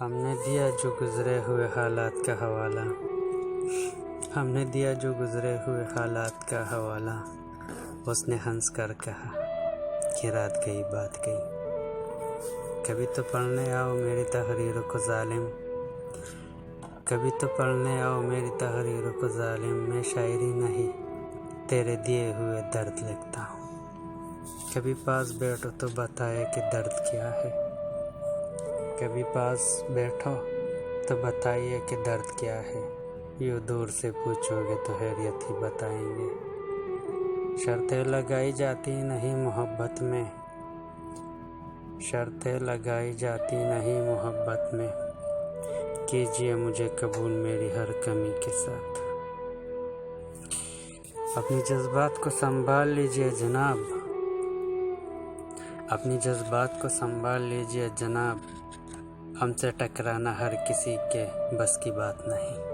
हमने दिया जो गुज़रे हुए हालात का हवाला, हमने दिया जो गुज़रे हुए हालात का हवाला। उसने हंस कर कहा कि रात गई बात गई। कभी तो पढ़ने आओ मेरी तहरीरों को ज़ालिम, कभी तो पढ़ने आओ मेरी तहरीरों को ज़ालिम। मैं शायरी नहीं तेरे दिए हुए दर्द लिखता हूँ। कभी पास बैठो तो बताए कि दर्द क्या है, कभी पास बैठो तो बताइए कि दर्द क्या है। यूँ दूर से पूछोगे तो हैरियत ही बताएंगे। शर्तें लगाई जाती नहीं मोहब्बत में, शर्तें लगाई जाती नहीं मोहब्बत में। कीजिए मुझे कबूल मेरी हर कमी के साथ। अपनी जज्बात को संभाल लीजिए जनाब, अपनी जज्बात को संभाल लीजिए जनाब। हमसे टकराना हर किसी के बस की बात नहीं।